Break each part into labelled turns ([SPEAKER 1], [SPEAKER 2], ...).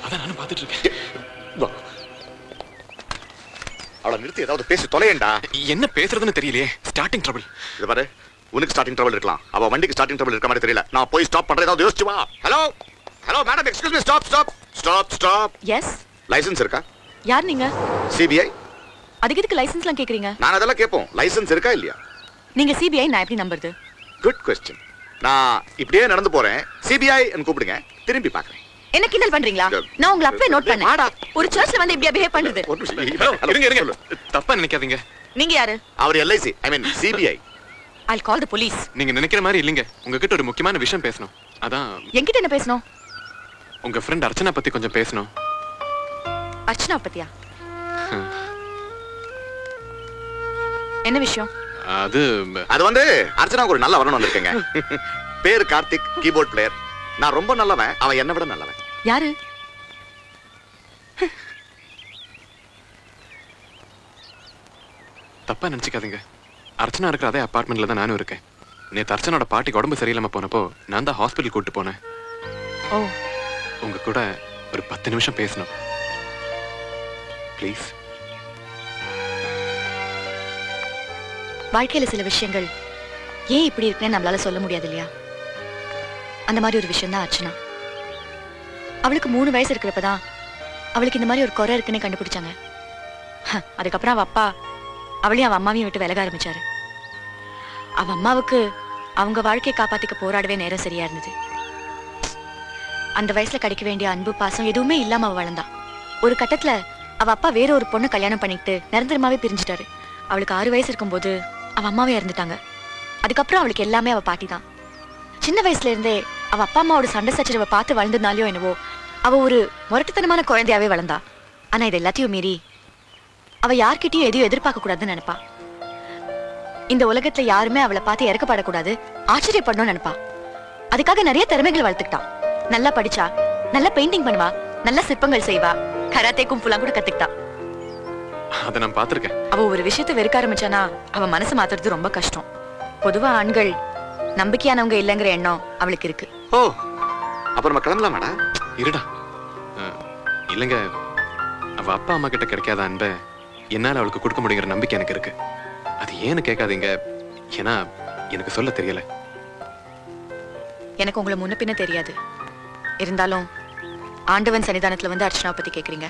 [SPEAKER 1] அதான் நானும் பார்த்துட்டு இருக்கேன்.
[SPEAKER 2] அவளை நிறுத்தி ஏதாவது பேசி தொலையண்டா.
[SPEAKER 1] என்ன பேசுறதுன்னு தெரியலையே. Starting trouble.
[SPEAKER 2] இது பாரு, உனக்கு ஸ்டார்டிங் ட்ரபிள் இருக்கலாம், அவ வண்டிக்கு ஸ்டார்டிங் ட்ரபிள் இருக்க மாதிரி தெரியல. நான் போய் ஸ்டாப் பண்றேன், ஏதாவது யோசிச்சு வா. Hello hello madam, excuse me, stop stop stop stop.
[SPEAKER 3] Yes.
[SPEAKER 2] License இருக்கா?
[SPEAKER 3] யார் நீங்க?
[SPEAKER 2] சிபிஐ.
[SPEAKER 3] அதுக்கு எதுக்கு லைசென்ஸ்லாம் கேக்குறீங்க?
[SPEAKER 2] நான் அதெல்லாம் கேட்போம். லைசென்ஸ் இருக்கா இல்லையா?
[SPEAKER 3] நீங்க சிபிஐ, நான் எப்படி நம்புறது?
[SPEAKER 2] Good question. நான் இப்படியே நடந்து போறேன், சிபிஐ ன்னு கூப்பிடுங்க, திரும்பி பார்க்கறேன்.
[SPEAKER 3] என்ன கிண்டல் பண்றீங்களா? நான் உங்களை அப்பவே நோட் பண்ணேன். ஒரு சர்ச்ல வந்து இப்படியே பிஹேவ் பண்றது.
[SPEAKER 1] இருங்க இருங்க, தப்பா நினைக்காதீங்க.
[SPEAKER 3] நீங்க யாரு?
[SPEAKER 2] அவர் LIC, I mean CBI.
[SPEAKER 3] I'll call the police.
[SPEAKER 1] நீங்க நினைக்கிற மாதிரி இல்லைங்க. உங்ககிட்ட ஒரு முக்கியமான விஷயம் பேசணும். அதான்.
[SPEAKER 3] என்கிட்ட என்ன பேசணும்?
[SPEAKER 1] உங்க ஃப்ரெண்ட் அர்ச்சனா பத்தி கொஞ்சம் பேசணும்.
[SPEAKER 3] அர்ச்சனா பத்தியா? என்ன விஷயம்?
[SPEAKER 2] அது வந்து அர்ச்சனாக்கு ஒரு நல்ல வரணும் வந்திருக்கேங்க. பேரு கார்த்திக், கீபோர்ட் பிளேயர். நான் ரொம்ப நல்லவன், அவன் என்ன விட நல்லவன்.
[SPEAKER 3] யாரு?
[SPEAKER 1] தப்பா நினைச்சுக்காதீங்க. அர்ச்சனா இருக்கிற அதே அபார்ட்மெண்ட்ல தான் நானும் இருக்கேன். நேத்து அர்ச்சனோட பாட்டிக்கு உடம்பு சரியில்லாம போனப்போ நான் தான் ஹாஸ்பிட்டல் கூட்டு போனேன்.
[SPEAKER 3] ஓ.
[SPEAKER 1] உங்க கூட ஒரு 10 நிமிஷம் பேசணும். ப்ளீஸ்.
[SPEAKER 3] வாழ்க்கையில சில விஷயங்கள் ஏன் இப்படி இருக்குன்னு நம்மளால சொல்ல முடியாது இல்லையா? அந்த மாதிரி ஒரு விஷயம் தான் அர்ச்சனா. அவளுக்கு 3 வயசு இருக்கிறப்பதான் அவளுக்கு இந்த மாதிரி ஒரு குறை இருக்குன்னு கண்டுபிடிச்சாங்க. அதுக்கப்புறம் அவ அப்பா அவளையும் அவ அம்மாவையும் விட்டு விலக ஆரம்பிச்சாரு. அவ அம்மாவுக்கு அவங்க வாழ்க்கையை காப்பாத்திக்க போராடவே நேரம் சரியா இருந்தது. அந்த வயசுல கிடைக்க வேண்டிய அன்பு, பாசம் எதுவுமே இல்லாம அவ வளர்ந்தா. ஒரு கட்டத்துல அவ அப்பா வேற ஒரு பொண்ணு கல்யாணம் பண்ணிட்டு நிரந்தரமாவே பிரிஞ்சுட்டாரு. அவளுக்கு 6 வயசு இருக்கும்போது அவ அம்மாவே இறந்துட்டாங்க. அதுக்கப்புறம் அவளுக்கு எல்லாமே அவ பாட்டி தான். சின்ன வயசுல இருந்தே அவ அப்பா அம்மாவோட சண்டை சச்சரவை பார்த்து வளர்ந்ததுனாலயோ என்னவோ அவ ஒரு முரட்டுத்தனமான குழந்தையாவே வளர்ந்தா. ஆனா இது எல்லாத்தையும் மீறி அவ யார்கிட்டயும் எதையும் எதிர்பார்க்க கூடாதுன்னு நினைப்பா. இந்த உலகத்துல யாருமே அவளை பார்த்து இறக்கப்படக்கூடாது, ஆச்சரியப்படணும்னு நினைப்பா. அதுக்காக நிறைய திறமைகள் வளர்த்துக்கிட்டா. நல்லா படிச்சா, நல்லா பெயிண்டிங் பண்ணுவா, நல்ல சிற்பங்கள் செய்வா, கராத்தே கும்புலாம் கூட கத்துக்கிட்டா.
[SPEAKER 1] அத நான் பாத்துர்க்கேன்.
[SPEAKER 3] அவ ஒரு விஷயத்தை வெறுக்க ஆரம்பிச்சானா அவ மனசு மாத்துறது ரொம்ப கஷ்டம். பொதுவா ஆண்கள் நம்பிக்கையானவங்க இல்லைங்கிற எண்ணம் அவளுக்கு இருக்கு.
[SPEAKER 2] ஓ, அப்புறம் கிளம்பலாமாடா?
[SPEAKER 1] இருடா. இல்லைங்க, அவ அப்பா அம்மா கிட்ட கிடைக்காத அன்பை என்னால அவளுக்கு கொடுக்க முடியுங்கிற நம்பிக்கை எனக்கு இருக்கு. அது ஏன்னு கேட்காதீங்க, ஏன்னா எனக்கு சொல்ல தெரியல.
[SPEAKER 3] எனக்கு உங்களை முன்ன பின்ன தெரியாது. இருந்தாலும் ஆண்டவன் சன்னிதானத்துல வந்து அர்ச்சனா பத்தி கேக்குறீங்க.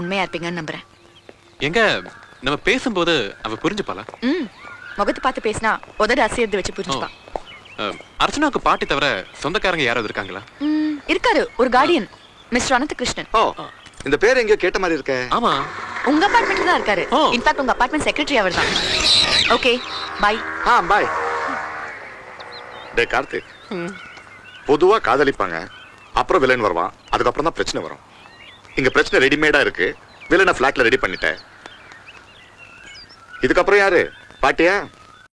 [SPEAKER 3] உண்மையா இருப்பீங்கன்னு நம்புறேன்.
[SPEAKER 1] எங்க நம்ம பேசும்போது அவ புரிஞ்சுப்பாளா?
[SPEAKER 3] முகத்தை பார்த்து பேசினா உதட அசையது வச்சு புரிஞ்சுப்பா.
[SPEAKER 1] அர்ச்சனாவுக்கு பாட்டி தவிர சொந்தக்காரங்க யாராவது இருக்காங்களா?
[SPEAKER 3] இருக்காரு, ஒரு கார்டியன், மிஸ்டர் அனந்த கிருஷ்ணன்.
[SPEAKER 2] ஓ, இந்த பேர் எங்கேயோ கேட்ட மாதிரி இருக்கே.
[SPEAKER 1] ஆமா,
[SPEAKER 3] உங்க அபார்ட்மெண்ட்ல தான் இருக்காரு. இன்ஃபேக்ட் உங்க அபார்ட்மெண்ட் செக்ரட்டரி அவர் தான். Okay, bye.
[SPEAKER 2] பை. டேய் கார்த்திக், பொதுவா காதலிப்பாங்க, அப்புறம் வில்லன் வருவான், அதுக்கப்புறம் தான் பிரச்சனை வரும். இங்க பிரச்சனை ரெடிமேடா இருக்கு, வில்லனை ஃபிளாட்ல ரெடி பண்ணிட்டேன். இதுக்கப்புறம் யாரு? பாட்டியா?